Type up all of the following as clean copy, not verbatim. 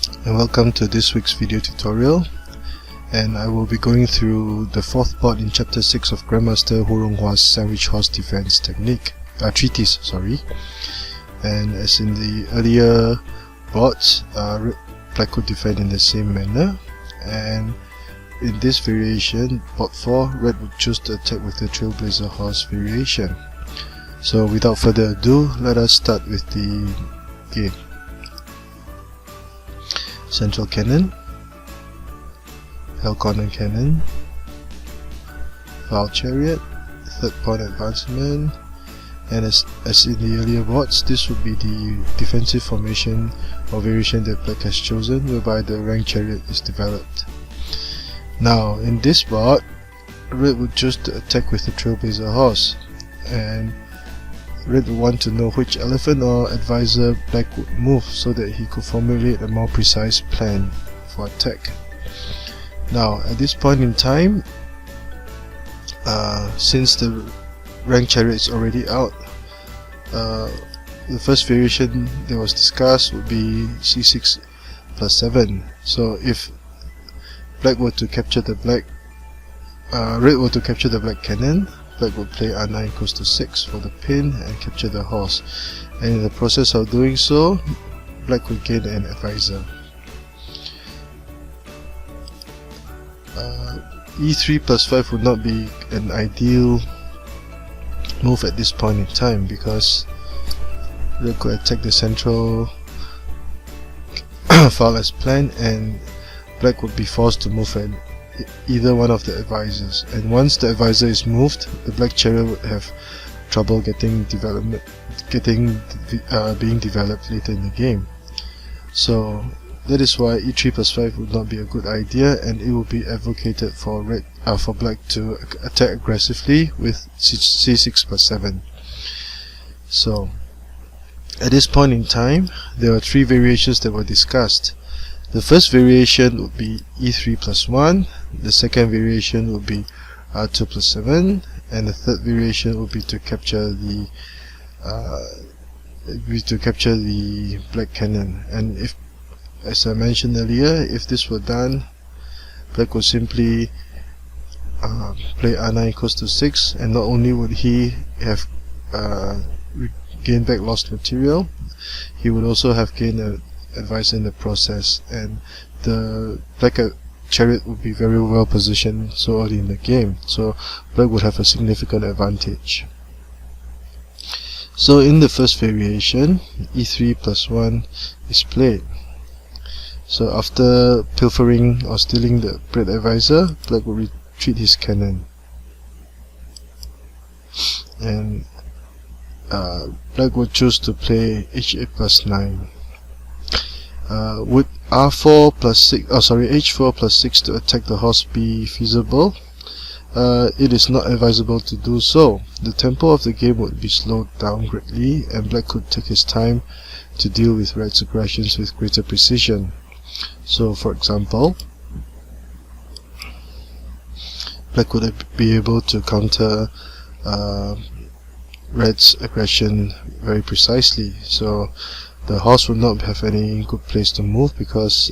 And welcome to this week's video tutorial, and I will be going through the fourth part in chapter 6 of Grandmaster Ronghua sandwich horse defense technique, treatise, sorry. And as in the earlier bots, black could defend in the same manner, and in this variation, bot 4, red would choose to attack with the Trailblazer horse variation. So without further ado, let us start with the game. Central cannon, hell corner cannon, foul chariot, third pawn advancement, and as in the earlier bots, this would be the defensive formation or variation that black has chosen, whereby the rank chariot is developed. Now in this bot, red would choose to attack with the Trailblazer horse, and red would want to know which elephant or advisor black would move so that he could formulate a more precise plan for attack. Now at this point in time, since the rank chariot is already out, the first variation that was discussed would be c6 plus 7. So if black were to capture the red were to capture the black cannon, black would play r9 equals to 6 for the pin and capture the horse, and in the process of doing so, black would gain an advisor. E3 plus 5 would not be an ideal move at this point in time, because red could attack the central file as planned, and black would be forced to move at either one of the advisors, and once the advisor is moved, the black chariot would have trouble being developed later in the game. So that is why E3 plus 5 would not be a good idea, and it would be advocated for black to attack aggressively with c6 plus 7. So at this point in time, there are three variations that were discussed. The first variation would be E3 plus 1, the second variation would be R2 plus 7, and the third variation would be to capture the black cannon. And if, as I mentioned earlier, if this were done, black would simply play r9 equals to 6, and not only would he have gained back lost material, he would also have gained an advisor in the process, and the black chariot would be very well positioned so early in the game, so black would have a significant advantage. So in the first variation, E3 plus 1 is played. So after pilfering or stealing the red advisor, black would retreat his cannon, and black would choose to play H8 plus 9. Would R4 plus 6, H4 plus 6 to attack the horse be feasible? It is not advisable to do so. The tempo of the game would be slowed down greatly, and black could take his time to deal with red's aggressions with greater precision. So for example, black would be able to counter red's aggression very precisely. So the horse would not have any good place to move, because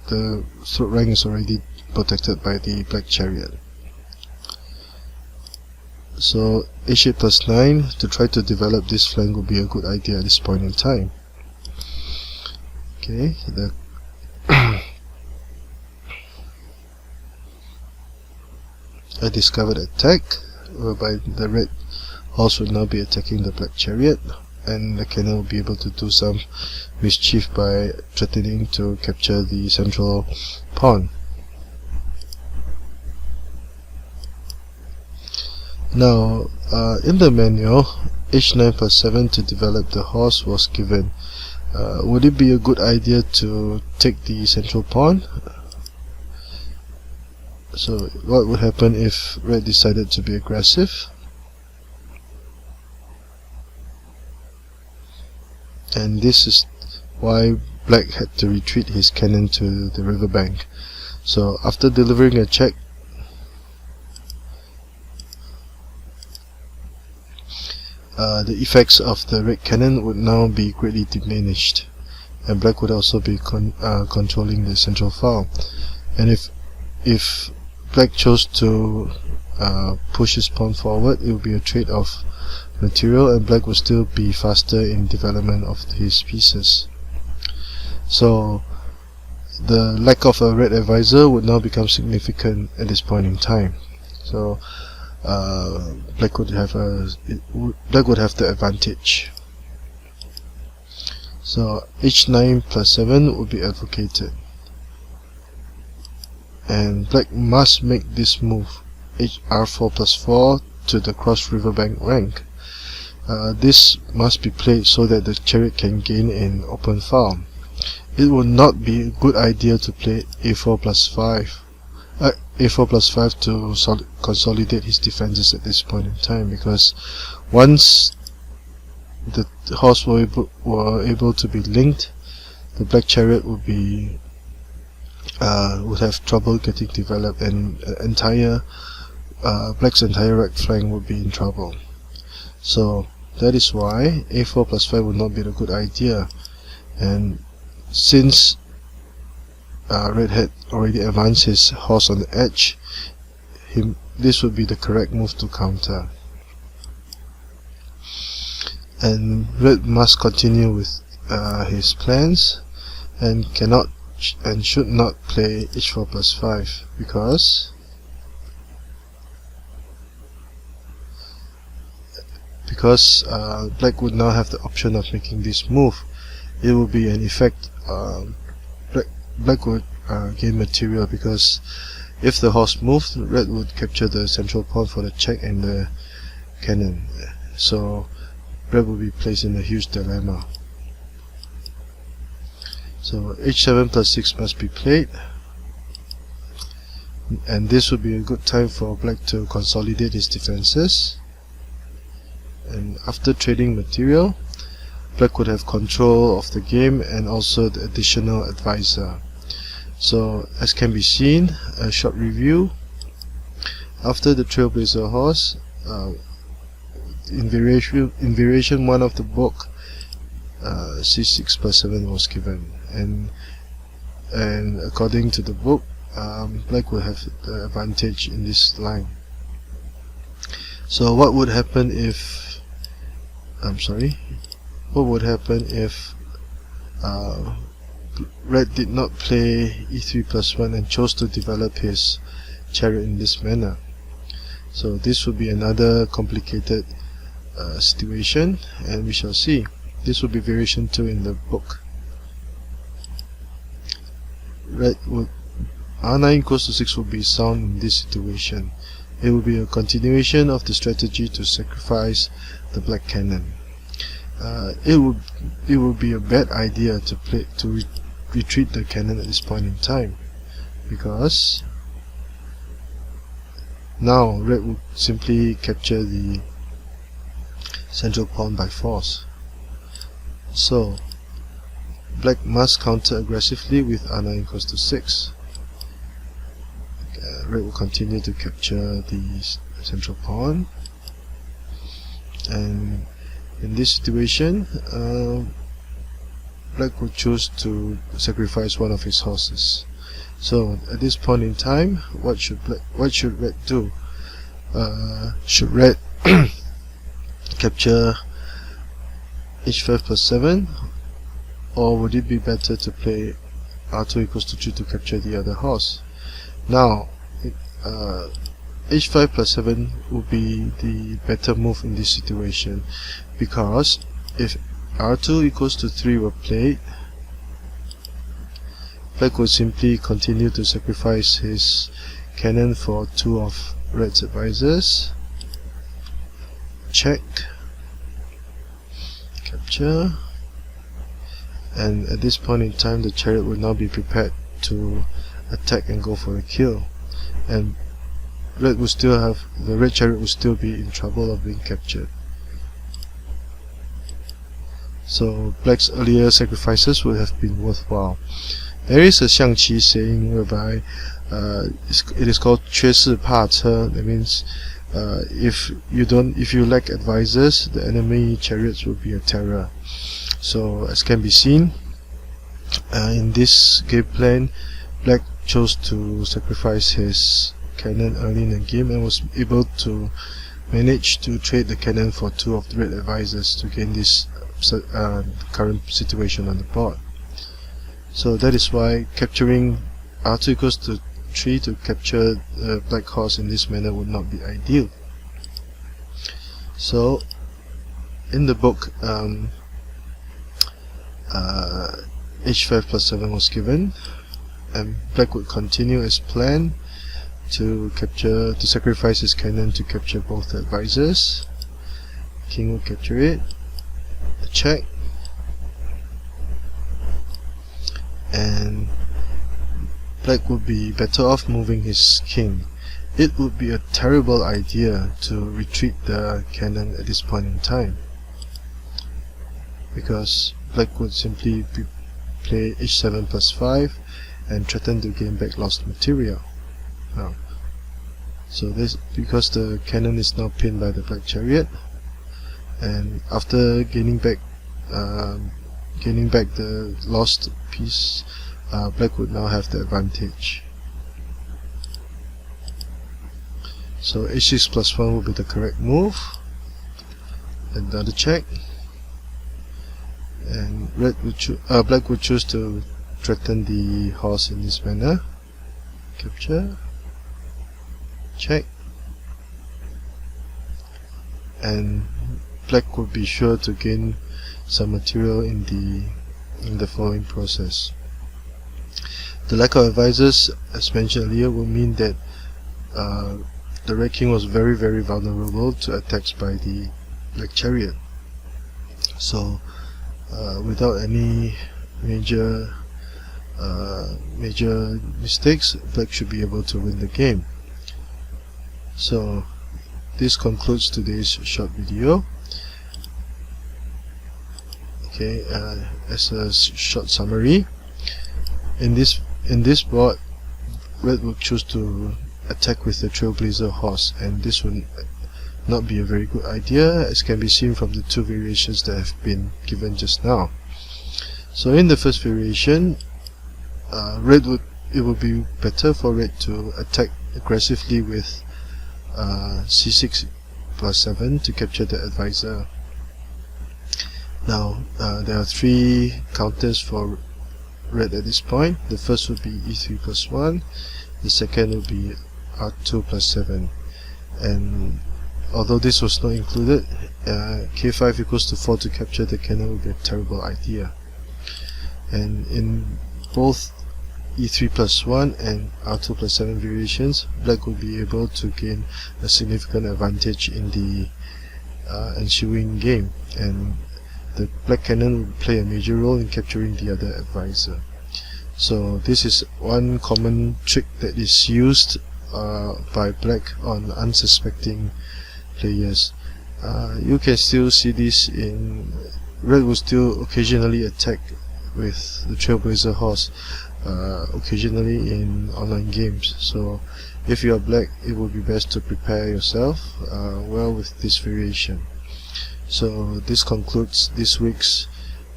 the throat rank is already protected by the black chariot. So H8 plus 9 to try to develop this flank would be a good idea at this point in time. Okay, a discovered attack, whereby the red horse would now be attacking the black chariot, and the cannon will be able to do some mischief by threatening to capture the central pawn. Now in the manual, H9 plus 7 to develop the horse was given. Would it be a good idea to take the central pawn? So what would happen if red decided to be aggressive? And this is why black had to retreat his cannon to the riverbank. So after delivering a check, the effects of the red cannon would now be greatly diminished, and black would also be controlling the central file. And if black chose to push his pawn forward, it would be a trade of material, and black would still be faster in development of his pieces. So the lack of a red advisor would now become significant at this point in time. So black would have the advantage. So h9 plus 7 would be advocated, and black must make this move, r4 plus 4 to the cross riverbank rank. This must be played so that the chariot can gain an open file. It would not be a good idea to play a4 plus 5 to consolidate his defenses at this point in time, because once the horse were able to be linked, the black chariot would have trouble getting developed, and black's entire right flank would be in trouble. So that is why a4 plus 5 would not be a good idea. And since red had already advanced his horse on the edge, this would be the correct move to counter. And red must continue with his plans, and should not play h4 plus 5, because black would now have the option of making this move. It would be an effect. Black would gain material, because if the horse moved, red would capture the central pawn for the check and the cannon. So red would be placed in a huge dilemma. So h7 plus 6 must be played, and this would be a good time for black to consolidate his defenses. And after trading material, black would have control of the game and also the additional advisor. So as can be seen, a short review. After the Trailblazer horse, in variation 1 of the book, c6 plus 7 was given, and according to the book, black would have the advantage in this line. So what would happen if red did not play e3 plus 1 and chose to develop his chariot in this manner? So this would be another complicated situation, and we shall see. This would be variation 2 in the book. Red would r9 equals to 6 would be sound in this situation. It would be a continuation of the strategy to sacrifice the black cannon. It would be a bad idea to retreat the cannon at this point in time, because now red would simply capture the central pawn by force. So black must counter aggressively with r9 equals to 6. Red will continue to capture the central pawn, and in this situation, black would choose to sacrifice one of his horses. So at this point in time, what should red do? Should red capture h5 plus 7, or would it be better to play r2 equals to 2 to capture the other horse? Now h5 plus 7 would be the better move in this situation, because if r2 equals to 3 were played, black would simply continue to sacrifice his cannon for 2 of red's advisors. Check, capture, and at this point in time the chariot will now be prepared to attack and go for a kill, and the red chariot will still be in trouble of being captured. So black's earlier sacrifices would have been worthwhile. There is a Xiangqi saying whereby it is called 缺势怕车. That means if you lack advisors, the enemy chariots will be a terror. So as can be seen, In this game plan, Black chose to sacrifice his cannon early in the game and was able to manage to trade the cannon for 2 of the red advisors to gain this current situation on the board. So that is why capturing R2 equals to 3 to capture the black horse in this manner would not be ideal. So in the book, h5 plus 7 was given, and Black would continue as planned to sacrifice his cannon to capture both the advisors. King would capture it, the check, and Black would be better off moving his king. It would be a terrible idea to retreat the cannon at this point in time, because Black would simply play h7 plus 5 and threaten to gain back lost material. Now, so this because the cannon is now pinned by the black chariot, and after gaining back the lost piece, Black would now have the advantage. So h6 plus 1 will be the correct move. Another check, and Black would choose to threaten the horse in this manner. Capture, check, and Black would be sure to gain some material in the following process. The lack of advisors, as mentioned earlier, will mean that the red king was very vulnerable to attacks by the black chariot. So without any major mistakes, Black should be able to win the game. So this concludes today's short video. Okay, as a short summary, in this board, Red would choose to attack with the Trailblazer horse, and this would not be a very good idea, as can be seen from the 2 variations that have been given just now. So in the first variation, it would be better for Red to attack aggressively with c6 plus 7 to capture the advisor. Now there are 3 counters for Red at this point. The first would be e3 plus 1, the second would be r2 plus 7, and although this was not included, k5 equals to 4 to capture the cannon would be a terrible idea. And in both e3 plus 1 and r2 plus 7 variations, Black would be able to gain a significant advantage in the ensuing game, and the black cannon would play a major role in capturing the other advisor. So this is one common trick that is used by Black on unsuspecting players. You can still see this in Red will still occasionally attack with the Trailblazer horse, occasionally in online games. So if you are Black, it would be best to prepare yourself well with this variation. So this concludes this week's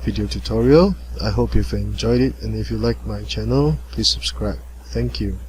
video tutorial. I hope you've enjoyed it, and if you like my channel, please subscribe. Thank you.